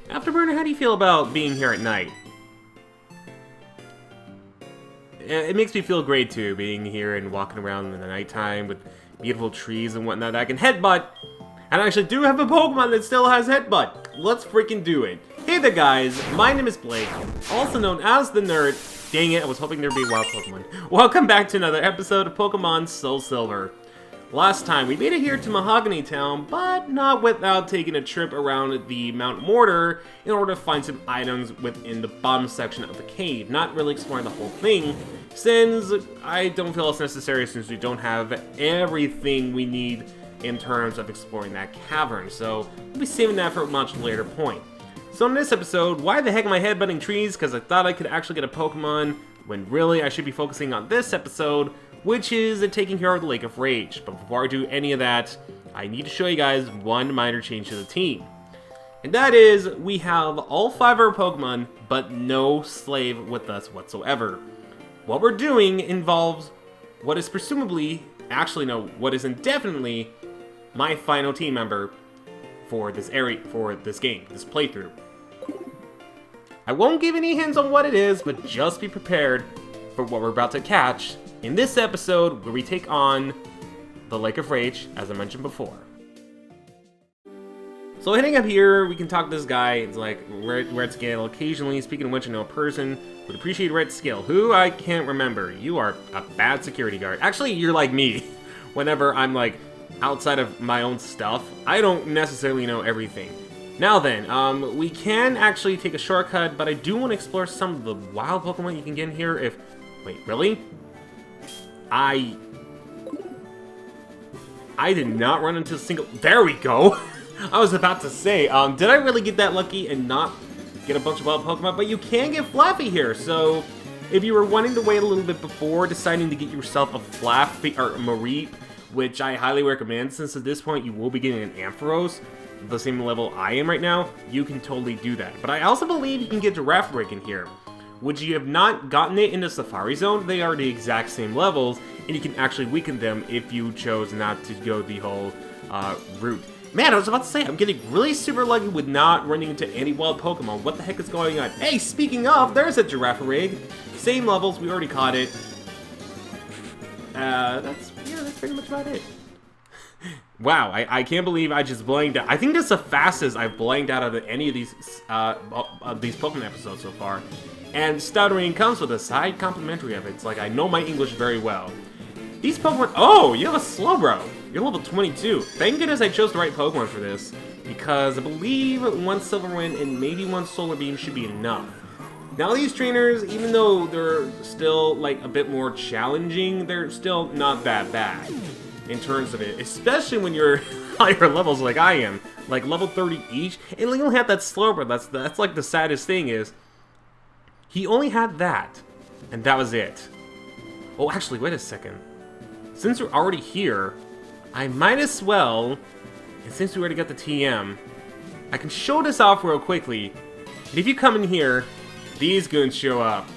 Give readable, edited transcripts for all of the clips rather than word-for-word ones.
Afterburner, how do you feel about being here at night? It makes me feel great too, being here and walking around in the nighttime with beautiful trees and whatnot that I can headbutt. And I actually do have a Pokemon that still has headbutt. Let's freaking do it. Hey there guys, my name is Blake, also known as the Nerd. Dang it, I was hoping there'd be wild Pokemon. Welcome back to another episode of Pokémon SoulSilver. Last time, we made it here to Mahogany Town, but not without taking a trip around the Mount Mortar in order to find some items within the bottom section of the cave. Not really exploring the whole thing, since I don't feel it's necessary since we don't have everything we need in terms of exploring that cavern, so we'll be saving that for a much later point. So in this episode, why the heck am I headbutting trees? Because I thought I could actually get a Pokemon, when really I should be focusing on this episode, which is taking care of the Lake of Rage. But before I do any of that, I need to show you guys one minor change to the team. And that is, we have all 5 of our Pokemon, but no Slave with us whatsoever. What we're doing involves what is presumably, actually no, what is indefinitely my final team member for this area, for this game, this playthrough. I won't give any hints on what it is, but just be prepared for what we're about to catch in this episode where we take on the Lake of Rage, as I mentioned before. So heading up here, we can talk to this guy. It's like red scale. Occasionally, speaking of which, I know a person would appreciate red scale. Who? I can't remember. You are a bad security guard. Actually, you're like me. Whenever I'm like outside of my own stuff, I don't necessarily know everything. Now then, we can actually take a shortcut, but I do want to explore some of the wild Pokemon you can get in here if... Wait, really? I did not run into a single... There we go! I was about to say, did I really get that lucky and not get a bunch of wild Pokemon? But you can get Flaffy here, so if you were wanting to wait a little bit before deciding to get yourself a Flaffy, or a Mareep, which I highly recommend, since at this point you will be getting an Ampharos, the same level I am right now, you can totally do that. But I also believe you can get Giraffe Break in here. Would you have not gotten it in the Safari Zone? They are the exact same levels, and you can actually weaken them if you chose not to go the whole route. Man, I was about to say, I'm getting really super lucky with not running into any wild Pokemon. What the heck is going on? Hey, speaking of, there's a Giraffe Rig. Same levels, we already caught it. That's pretty much about it. Wow, I can't believe I just blanked out. I think that's the fastest I've blanked out of any of these Pokemon episodes so far. And stuttering comes with a side complimentary of it. It's like I know my English very well. These Pokemon... Oh, you have a Slowbro. You're level 22. Thank goodness I chose the right Pokemon for this, because I believe one Silver Wind and maybe one Solar Beam should be enough. Now these trainers, even though they're still like a bit more challenging, they're still not that bad in terms of it, especially when you're higher levels like I am, like level 30 each, and you don't have that Slowbro. That's like the saddest thing is, he only had that, and that was it. Oh, actually, wait a second. Since we're already here, I might as well, and since we already got the TM, I can show this off real quickly. And if you come in here, these goons show up.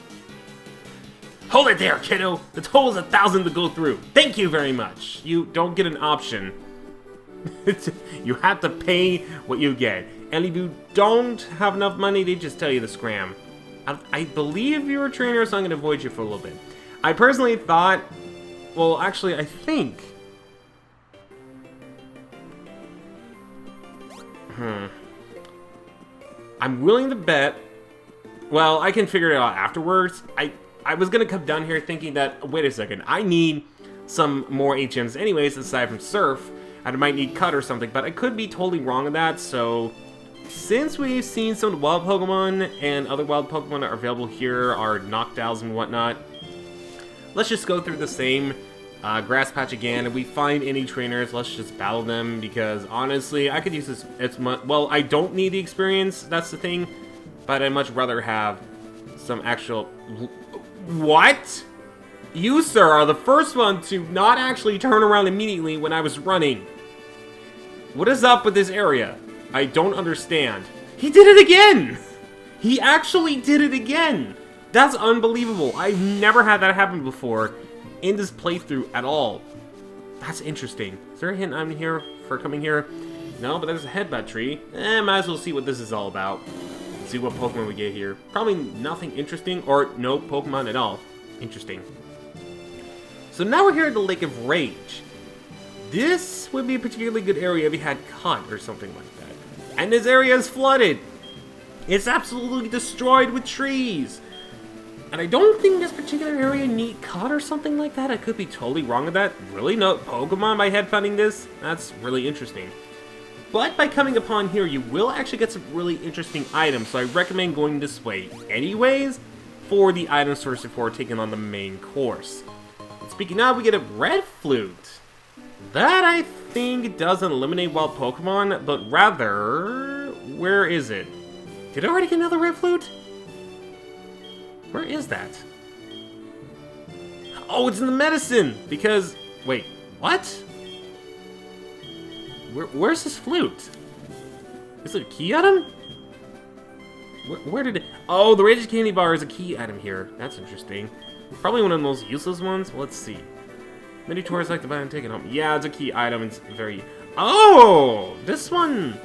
Hold it there, kiddo! The total is 1,000 to go through. Thank you very much. You don't get an option. You have to pay what you get. And if you don't have enough money, they just tell you to scram. I believe you're a trainer, so I'm going to avoid you for a little bit. I personally thought... Well, actually, I think... I'm willing to bet... Well, I can figure it out afterwards. I was going to come down here thinking that... Wait a second, I need some more HMs anyways, aside from Surf. I might need Cut or something, but I could be totally wrong on that, so... Since we've seen some of the wild Pokemon, and other wild Pokemon that are available here are Noctowls and whatnot, let's just go through the same grass patch again. If we find any trainers, let's just battle them, because honestly, I could use this as much... Well, I don't need the experience, that's the thing, but I'd much rather have some actual... What? You, sir, are the first one to not actually turn around immediately when I was running. What is up with this area? I don't understand. He did it again! He actually did it again! That's unbelievable. I've never had that happen before in this playthrough at all. That's interesting. Is there a hint I'm here for coming here? No, but there's a headbutt tree. Might as well see what this is all about. See what Pokemon we get here. Probably nothing interesting, or no Pokemon at all. Interesting. So now we're here at the Lake of Rage. This would be a particularly good area if you had Cut or something like that. And this area is flooded. It's absolutely destroyed with trees. And I don't think this particular area need Cut or something like that. I could be totally wrong with that. Really no Pokemon by headbutting this? That's really interesting. But by coming upon here, you will actually get some really interesting items. So I recommend going this way anyways for the item source before taking on the main course. And speaking of, we get a Red Flute. That I think doesn't eliminate wild Pokemon, but rather, where is it? Did I already get another Red Flute? Where is that? Oh, it's in the medicine! Because, wait, what? Where's this flute? Is it a key item? Where did it... Oh, the Rage Candy Bar is a key item here. That's interesting. Probably one of the most useless ones. Let's see. Many tourists like to buy and take it home. Yeah, it's a key item. It's very... Oh! This one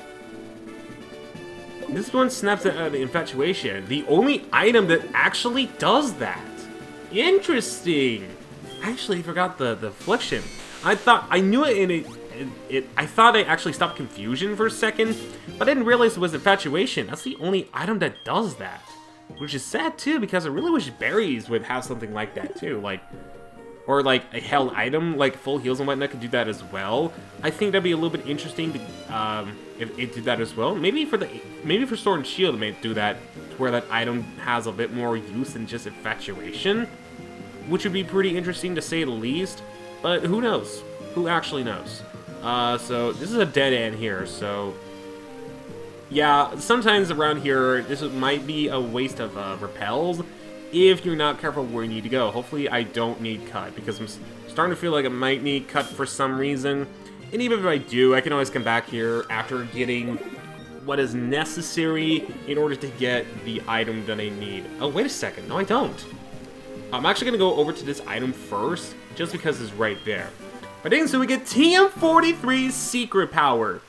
snaps out of the infatuation. The only item that actually does that. Interesting. I actually forgot the affliction. I knew it in it. I thought I actually stopped confusion for a second, but I didn't realize it was infatuation. That's the only item that does that. Which is sad too, because I really wish berries would have something like that too. Or like a held item, like full heals and whatnot, could do that as well. I think that'd be a little bit interesting to, if it did that as well. Maybe for Sword and Shield it may do that, to where that item has a bit more use than just infatuation, which would be pretty interesting to say the least. But who knows? Who actually knows? So this is a dead end here. So yeah, sometimes around here this might be a waste of repels. If you're not careful where you need to go. Hopefully I don't need Cut, because I'm starting to feel like I might need Cut for some reason. And even if I do, I can always come back here after getting what is necessary in order to get the item that I need. Oh, wait a second. No, I don't. I'm actually going to go over to this item first, just because it's right there. But then, so we get TM43's Secret Power.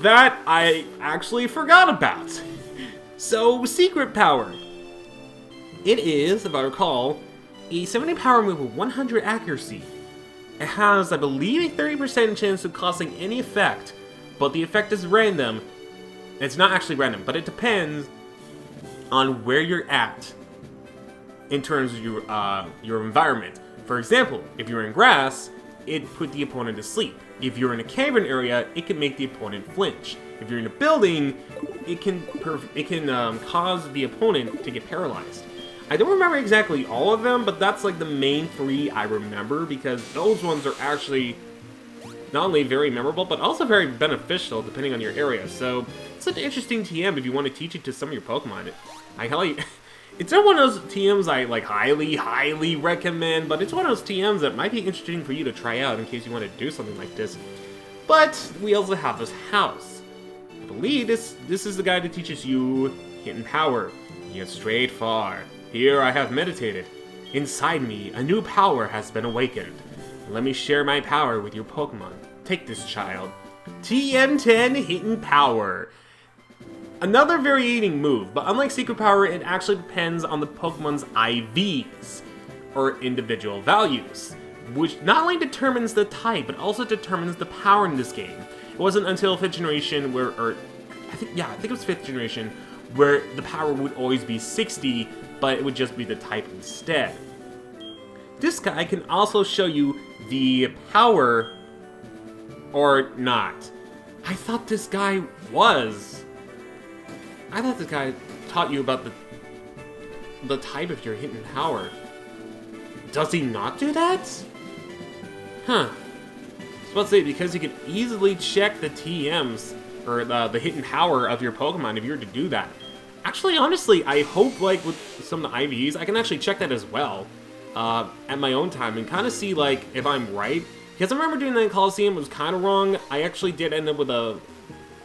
That I actually forgot about. So, Secret Power. It is, if I recall, a 70 power move with 100 accuracy. It has, I believe, a 30% chance of causing any effect, but the effect is random. It's not actually random, but it depends on where you're at in terms of your environment. For example, if you're in grass, it put the opponent to sleep. If you're in a cavern area, it can make the opponent flinch. If you're in a building, it can cause the opponent to get paralyzed. I don't remember exactly all of them, but that's like the main three I remember, because those ones are actually not only very memorable, but also very beneficial depending on your area. So it's an interesting TM if you want to teach it to some of your Pokemon. It's not one of those TMs I like highly recommend, but it's one of those TMs that might be interesting for you to try out in case you want to do something like this. But we also have this house. I believe this is the guy that teaches you Hidden Power. He has strayed far. Here I have meditated. Inside me, a new power has been awakened. Let me share my power with your Pokemon. Take this, child. TM10 Hidden Power. Another variating move, but unlike Secret Power, it actually depends on the Pokemon's IVs, or individual values, which not only determines the type, but also determines the power in this game. It wasn't until 5th generation I think it was 5th generation, where the power would always be 60, but it would just be the type instead. This guy can also show you the power, or not. I thought this guy taught you about the type of your Hidden Power. Does he not do that? Huh. I was about to say, because you can easily check the TMs, or the Hidden Power of your Pokemon if you were to do that. Actually, honestly, I hope, like, with some of the IVs, I can actually check that as well at my own time and kind of see, like, if I'm right. Because I remember doing that in Coliseum, it was kind of wrong. I actually did end up with a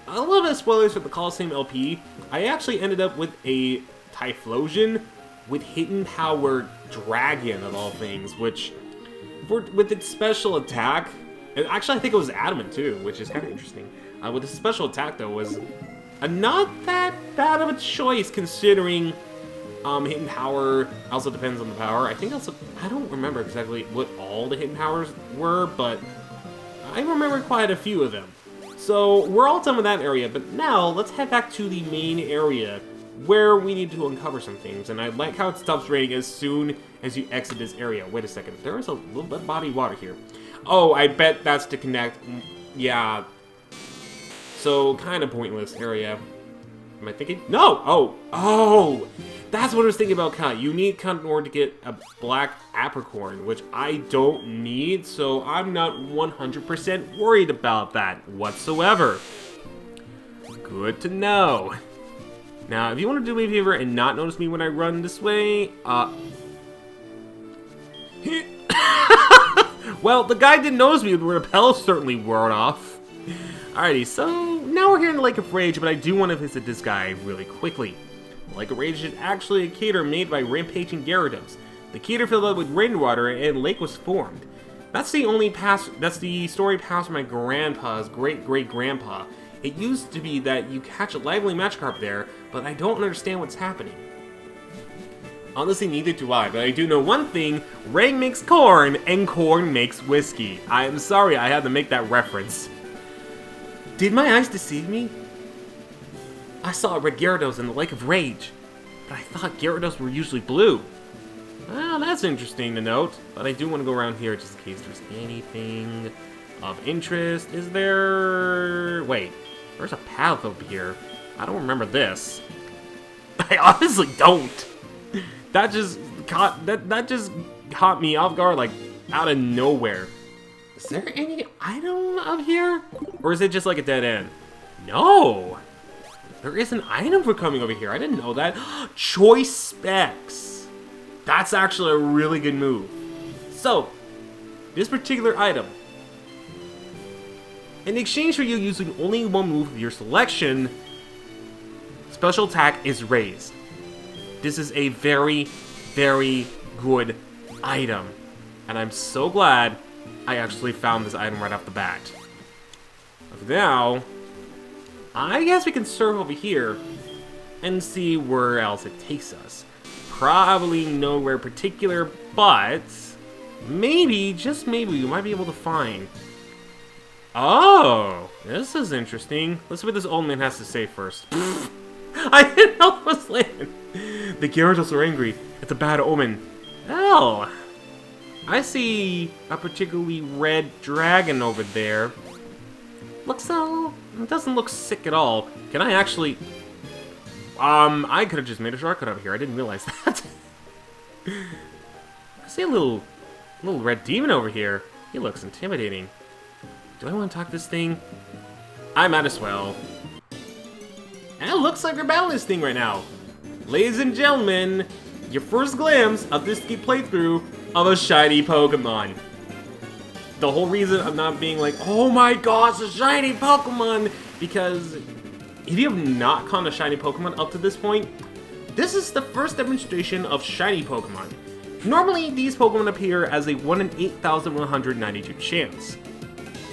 little bit of spoilers for the Coliseum LP. I actually ended up with a Typhlosion with Hidden Power Dragon, of all things, which, with its special attack, and actually I think it was Adamant too, which is kind of interesting. With the special attack, though, was not that bad of a choice considering hidden power also depends on the power. I think also, I don't remember exactly what all the hidden powers were, but I remember quite a few of them. So we're all done with that area, but now let's head back to the main area where we need to uncover some things. And I like how it stops raining as soon as you exit this area. Wait a second, there is a little bit of body of water here. Oh, I bet that's to connect. Yeah. So kind of pointless area. Am I thinking? No! Oh! That's what I was thinking about Cut. You need Cut in order to get a black apricorn, which I don't need, so I'm not 100% worried about that whatsoever. Good to know. Now, if you want to do me a favor and not notice me when I run this way, well, the guy didn't notice me. The repel certainly wore off. Alrighty, so now we're here in the Lake of Rage, but I do want to visit this guy really quickly. The Lake of Rage is actually a crater made by rampaging Gyarados. The crater filled up with rainwater and a lake was formed. That's the story passed from my grandpa's great-great-grandpa. It used to be that you catch a lively Magikarp there, but I don't understand what's happening. Honestly, neither do I, but I do know one thing: rain makes corn, and corn makes whiskey. I am sorry I had to make that reference. Did my eyes deceive me? I saw a red Gyarados in the Lake of Rage, but I thought Gyarados were usually blue. Well, that's interesting to note, but I do want to go around here just in case there's anything of interest. Is there... Wait, there's a path over here. I don't remember this. I honestly don't. That just caught me off guard, like, out of nowhere. Is there any item up here? Or is it just like a dead end? No! There is an item for coming over here. I didn't know that. Choice specs. That's actually a really good move. So, this particular item, in exchange for you using only one move of your selection, special attack is raised. This is a very, very good item. And I'm so glad I actually found this item right off the bat. Now, I guess we can surf over here and see where else it takes us. Probably nowhere particular, but maybe, just maybe, we might be able to find... Oh, this is interesting. Let's see what this old man has to say first. I didn't know it was land. The Gyarados are angry. It's a bad omen. Oh, I see a particularly red dragon over there. Looks so... It doesn't look sick at all. Can I actually... I could have just made a shortcut over here. I didn't realize that. I see a little red demon over here. He looks intimidating. Do I want to talk to this thing? I might as well. And it looks like we're battling this thing right now. Ladies and gentlemen, your first glimpse of this playthrough of a shiny Pokemon. The whole reason I'm not being like, oh my gosh, a shiny Pokemon, because if you have not caught a shiny Pokemon up to this point, this is the first demonstration of shiny Pokemon. Normally, these Pokemon appear as a 1 in 8,192 chance.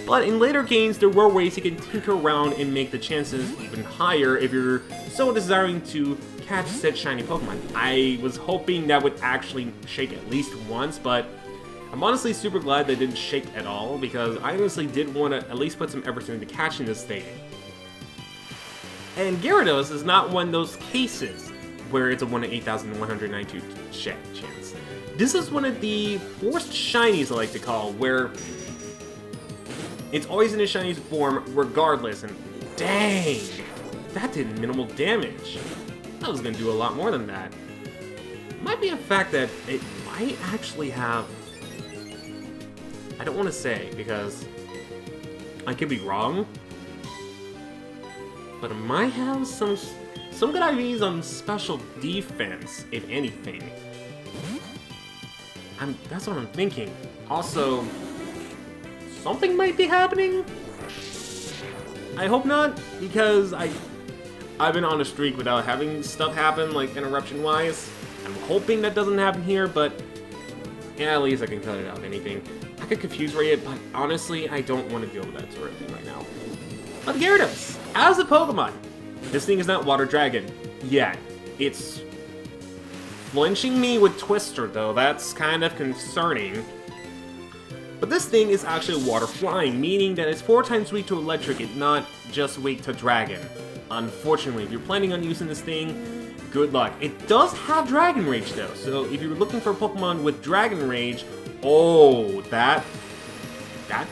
But in later games, there were ways you can tinker around and make the chances even higher if you're so desiring to catch said shiny Pokemon. I was hoping that would actually shake at least once, but I'm honestly super glad they didn't shake at all, because I honestly did want to at least put some effort into catching this thing. And Gyarados is not one of those cases where it's a 1 in 8,192 chance. This is one of the forced shinies, I like to call, where it's always in a shiny form regardless, and dang, that did minimal damage. I was going to do a lot more than that. Might be a fact that it might actually have... I don't want to say, because I could be wrong, but it might have some good ideas on special defense, if anything. That's what I'm thinking. Also, something might be happening? I hope not, because I've been on a streak without having stuff happen, like interruption-wise. I'm hoping that doesn't happen here, but yeah, at least I can cut it out, anything. I could confuse Ray, but honestly, I don't want to deal with that sort of thing right now. But Gyarados, as a Pokemon, this thing is not Water Dragon yet. It's flinching me with Twister, though. That's kind of concerning. But this thing is actually Water Flying, meaning that it's 4 times weak to Electric and not just weak to Dragon. Unfortunately, if you're planning on using this thing, good luck. It does have Dragon Rage, though, so if you're looking for a Pokemon with Dragon Rage, oh, that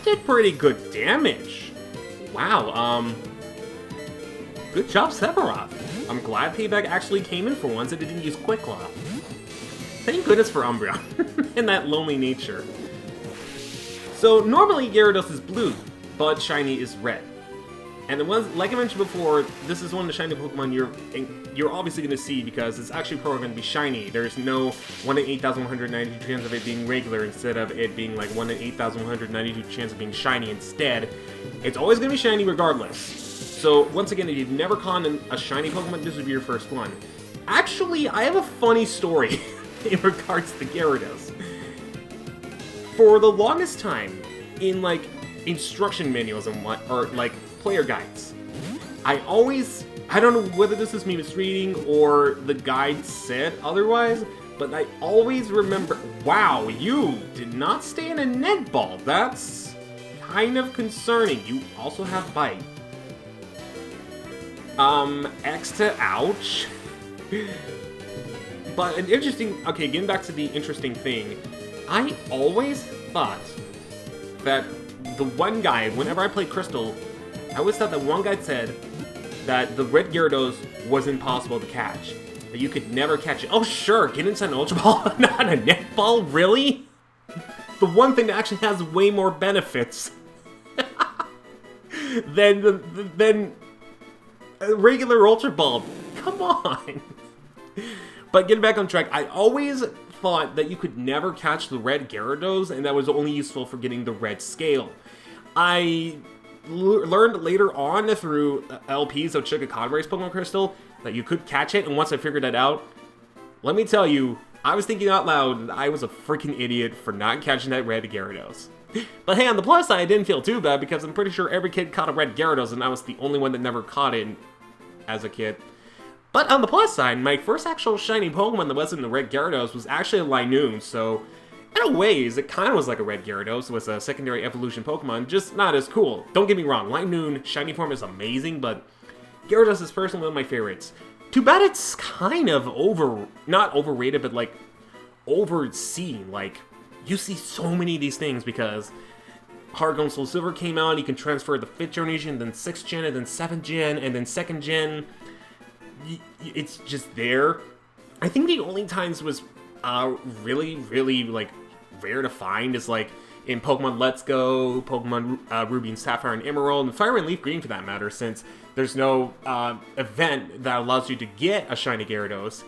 did pretty good damage. Wow, good job, Sephiroth. I'm glad Payback actually came in for once and it didn't use Quick Claw. Thank goodness for Umbreon and that lonely nature. So normally Gyarados is blue, but shiny is red. And the ones, like I mentioned before, this is one of the shiny Pokemon you're obviously going to see because it's actually programmed to be shiny. There's no 1 in 8,192 chance of it being regular instead of it being like 1 in 8,192 chance of being shiny instead. It's always going to be shiny regardless. So once again, if you've never caught a shiny Pokemon, this would be your first one. Actually, I have a funny story in regards to Gyarados. For the longest time, in like instruction manuals and or like player guides, I don't know whether this is me misreading or the guide said otherwise, but I always remember, wow, you did not stay in a netball. That's kind of concerning. You also have bite. X to ouch. But an interesting, okay, getting back to the interesting thing, I always thought that the one guide, whenever I played Crystal, I always thought that one guide said that the red Gyarados was impossible to catch. That you could never catch it. Oh sure, get inside an Ultra Ball, not a netball, really? The one thing that actually has way more benefits than a regular Ultra Ball. Come on! But getting back on track, I always thought that you could never catch the red Gyarados, and that was only useful for getting the red scale. I learned later on through LPs of Chickaconra's Pokemon Crystal that you could catch it, and once I figured that out, let me tell you, I was thinking out loud, I was a freaking idiot for not catching that red Gyarados. But hey, on the plus side, I didn't feel too bad because I'm pretty sure every kid caught a red Gyarados, and I was the only one that never caught it as a kid. But on the plus side, my first actual shiny Pokemon that wasn't the red Gyarados was actually a Linoone, so in a ways, it kind of was like a red Gyarados. It was a secondary evolution Pokemon, just not as cool. Don't get me wrong, Linoone shiny form is amazing, but Gyarados is personally one of my favorites. Too bad it's kind of not overrated, but like overseen. Like, you see so many of these things because Heart Gold SoulSilver came out, you can transfer the 5th generation, then 6th gen, and then 7th gen, and then 2nd gen. It's just there. I think the only times was really, really like rare to find is like in Pokemon Let's Go, Pokemon Ruby and Sapphire and Emerald, and Fire and Leaf Green for that matter, since there's no event that allows you to get a shiny Gyarados.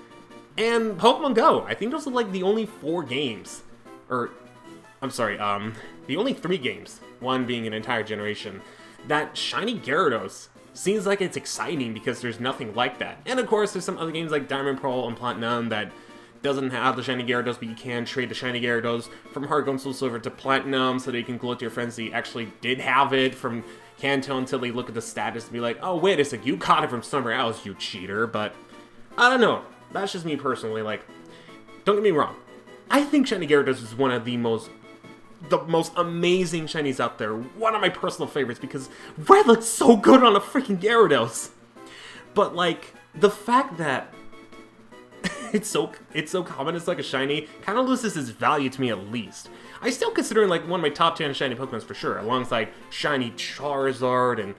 And Pokemon Go, I think those are like the only 4 games, or I'm sorry, the only 3 games, one being an entire generation, that shiny Gyarados seems like it's exciting because there's nothing like that. And of course, there's some other games like Diamond, Pearl, and Platinum that doesn't have the shiny Gyarados, but you can trade the shiny Gyarados from Heart Gold SoulSilver to Platinum so that you can gloat to your friends that you actually did have it from Kanto until they look at the status and be like, oh wait a sec, you caught it from somewhere else, you cheater. But I don't know. That's just me personally. Like, don't get me wrong. I think shiny Gyarados is one of the most amazing shinies out there. One of my personal favorites because red looks so good on a freaking Gyarados. But like, the fact that it's so common it's like a shiny kind of loses its value to me at least. I still consider it like one of my top 10 shiny Pokemons for sure, alongside shiny Charizard and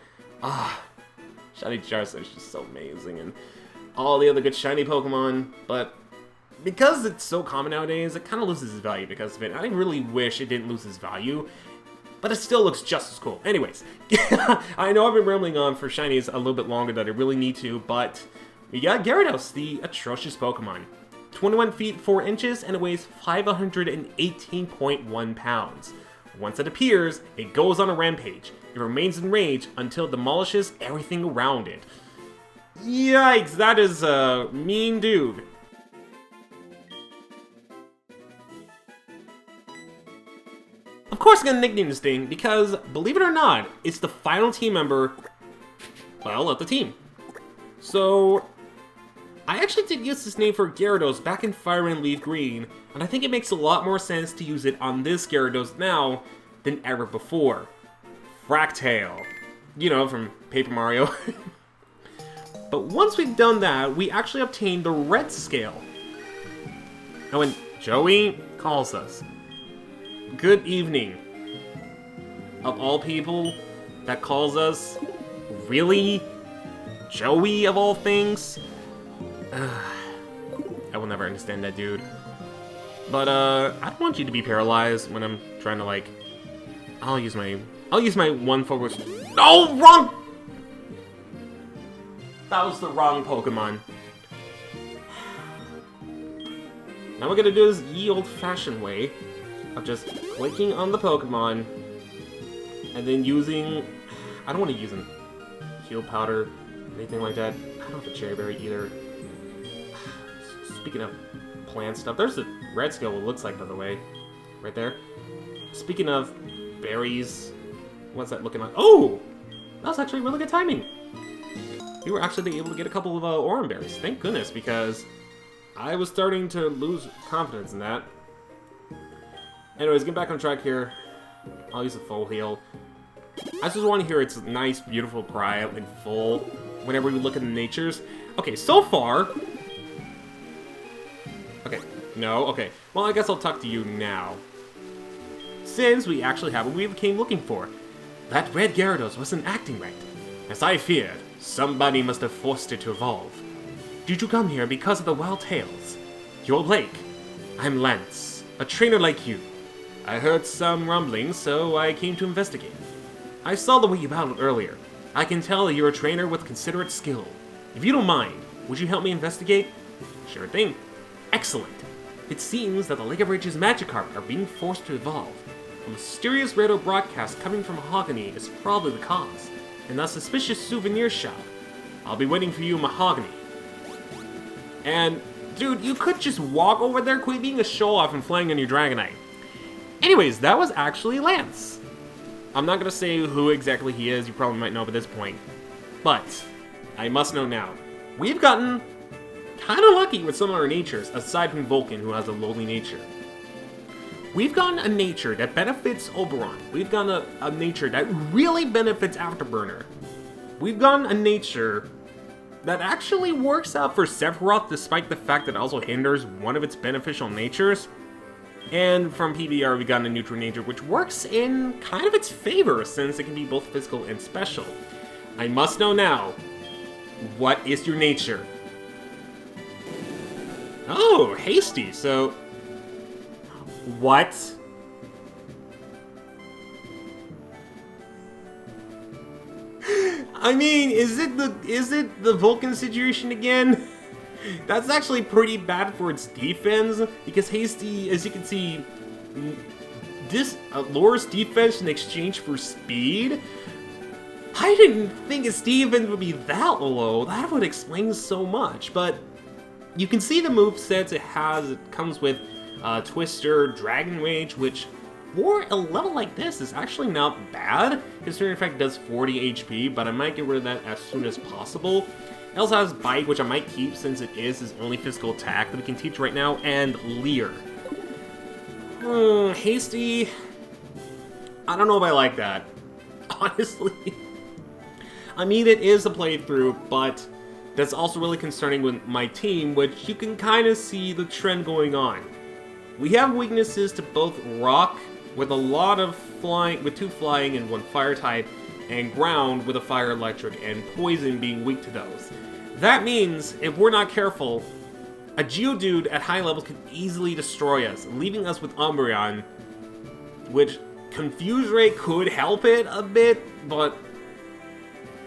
shiny Charizard is just so amazing and all the other good shiny Pokemon, but because it's so common nowadays, it kind of loses its value because of it. I really wish it didn't lose its value, but it still looks just as cool. Anyways, I know I've been rambling on for shinies a little bit longer than I really need to, but we got Gyarados, the atrocious Pokemon. 21 feet 4 inches and it weighs 518.1 pounds. Once it appears, it goes on a rampage. It remains in rage until it demolishes everything around it. Yikes, that is a mean dude. Of course I'm gonna nickname this thing because, believe it or not, it's the final team member well, of the team. So, I actually did use this name for Gyarados back in Fire and Leaf Green, and I think it makes a lot more sense to use it on this Gyarados now than ever before. Fractale. You know, from Paper Mario. But once we've done that, we actually obtain the red scale. And when Joey calls us, good evening. Of all people that calls us, really? Joey of all things? I will never understand that dude. But I don't want you to be paralyzed when I'm trying to like I'll use my one focus. No, wrong! That was the wrong Pokemon. Now we're gonna do this ye old-fashioned way of just clicking on the Pokemon and then using... I don't want to use an heal powder, anything like that. I don't have a cherry berry either. Speaking of plant stuff, there's the red scale, what it looks like, by the way. Right there. Speaking of berries, what's that looking like? Oh! That was actually really good timing. We were actually able to get a couple of orange berries. Thank goodness, because I was starting to lose confidence in that. Anyways, get back on track here. I'll use a full heal. I just want to hear its nice, beautiful cry in full whenever we look at the natures. Okay, so far... Okay, no, okay. Well, I guess I'll talk to you now. Since we actually have what we came looking for. That red Gyarados wasn't acting right. As I feared, somebody must have forced it to evolve. Did you come here because of the wild tales? You're Blake. I'm Lance, a trainer like you. I heard some rumblings, so I came to investigate. I saw the way you battled earlier. I can tell that you're a trainer with considerate skill. If you don't mind, would you help me investigate? Sure thing. Excellent. It seems that the Lake of Rage's Magikarp are being forced to evolve. A mysterious radio broadcast coming from Mahogany is probably the cause, and a suspicious souvenir shop. I'll be waiting for you in Mahogany. And, dude, you could just walk over there, quit being a show-off and flying on your Dragonite. Anyways, that was actually Lance. I'm not gonna say who exactly he is, you probably might know by this point. But, I must know now. We've gotten kinda lucky with some of our natures, aside from Vulcan, who has a lowly nature. We've gotten a nature that benefits Oberon. We've gotten a nature that really benefits Afterburner. We've gotten a nature that actually works out for Sephiroth, despite the fact that it also hinders one of its beneficial natures. And from PBR, we got a neutral nature, which works in kind of its favor, since it can be both physical and special. I must know now, what is your nature? Oh, hasty, so... What? I mean, is it the Vulcan situation again? That's actually pretty bad for its defense, because Hasty, as you can see, this lowers defense in exchange for speed. I didn't think its defense would be that low. That would explain so much, but you can see the movesets it has. It comes with Twister, Dragon Rage, which for a level like this is actually not bad, considering in fact it does 40 HP, but I might get rid of that as soon as possible. It also has Bite, which I might keep since it is his only physical attack that we can teach right now, and Leer. Hasty... I don't know if I like that, honestly. I mean, it is a playthrough, but that's also really concerning with my team, which you can kind of see the trend going on. We have weaknesses to both Rock, with a lot of flying, with 2 flying and 1 fire type, and Ground with a fire electric, and Poison being weak to those. That means, if we're not careful, a Geodude at high levels can easily destroy us, leaving us with Umbreon, which Confuse Ray could help it a bit, but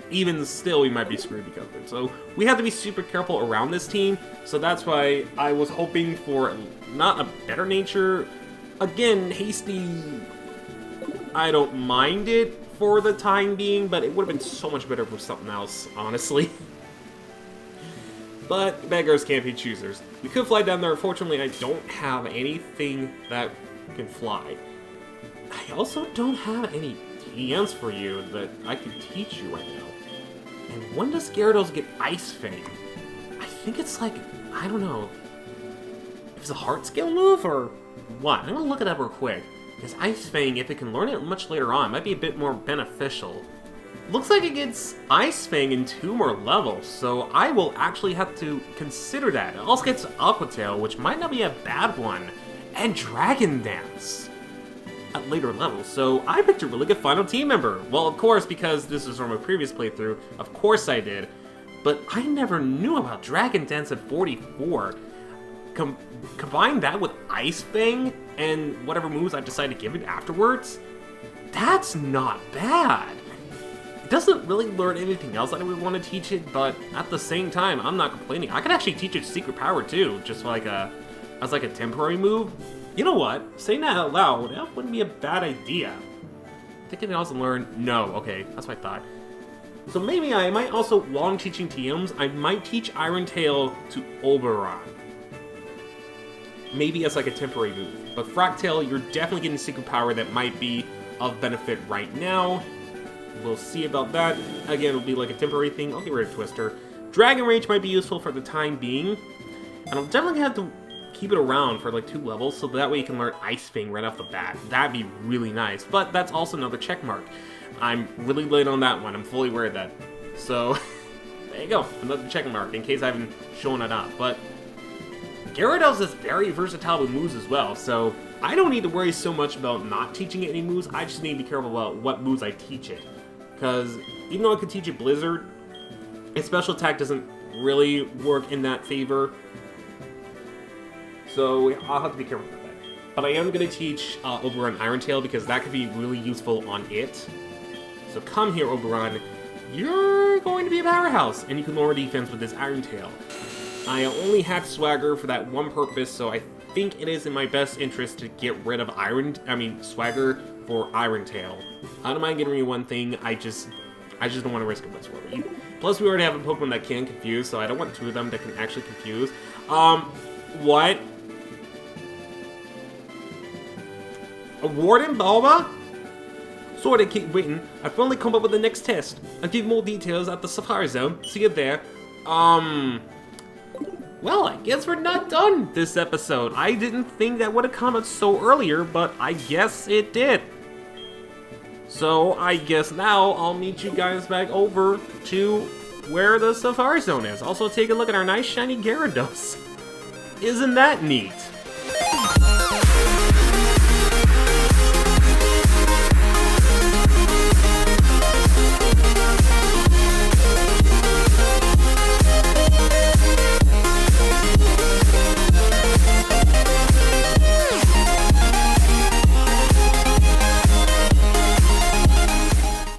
even still we might be screwed because of it. So we have to be super careful around this team, so that's why I was hoping for not a better nature. Again, Hasty, I don't mind it for the time being, but it would have been so much better for something else, honestly. But beggars can't be choosers. We could fly down there. Unfortunately, I don't have anything that can fly. I also don't have any TMs for you that I could teach you right now. And when does Gyarados get Ice Fang? I think it's like, I don't know, if it's a heart skill move or what? I'm gonna look it up real quick. Because Ice Fang, if it can learn it much later on, might be a bit more beneficial. Looks like it gets Ice Fang in 2 more levels, so I will actually have to consider that. It also gets Aqua Tail, which might not be a bad one, and Dragon Dance at later levels, so I picked a really good final team member. Well, of course, because this is from a previous playthrough, of course I did, but I never knew about Dragon Dance at 44. Combine that with Ice Fang and whatever moves I decide to give it afterwards, that's not bad. It doesn't really learn anything else that I would want to teach it, but at the same time, I'm not complaining. I could actually teach it Secret Power too, just like as like a temporary move. You know what? Saying that out loud, that wouldn't be a bad idea. I think I can also learn... No, okay, that's what I thought. So maybe I might also, while I'm teaching TMs, I might teach Iron Tail to Oberon. Maybe as like a temporary move. But Fractail, you're definitely getting Secret Power that might be of benefit right now. We'll see about that. Again, it'll be like a temporary thing. I'll get rid of Twister. Dragon Rage might be useful for the time being. And I'll definitely have to keep it around for like 2 levels, so that way you can learn Ice Fang right off the bat. That'd be really nice, but that's also another check mark. I'm really late on that one, I'm fully aware of that. So, there you go, another check mark, in case I haven't shown it up. But Gyarados is very versatile with moves as well, so I don't need to worry so much about not teaching it any moves, I just need to be careful about what moves I teach it. Because even though I could teach it Blizzard, its special attack doesn't really work in that favor. So I'll have to be careful with that. But I am going to teach Oberon Iron Tail because that could be really useful on it. So come here, Oberon. You're going to be a powerhouse, and you can lower defense with this Iron Tail. I only have Swagger for that one purpose, so I think it is in my best interest to get rid of Swagger for Iron Tail. I don't mind getting rid of one thing, I just don't want to risk it whatsoever. Plus, we already have a Pokemon that can confuse, so I don't want 2 of them that can actually confuse. What? A Warden Bulba? Sorry to keep waiting. I've finally come up with the next test. I'll give more details at the Safari Zone. See you there. Well, I guess we're not done this episode. I didn't think that would have come out so earlier, but I guess it did. So, I guess now I'll meet you guys back over to where the Safari Zone is. Also, take a look at our nice shiny Gyarados. Isn't that neat?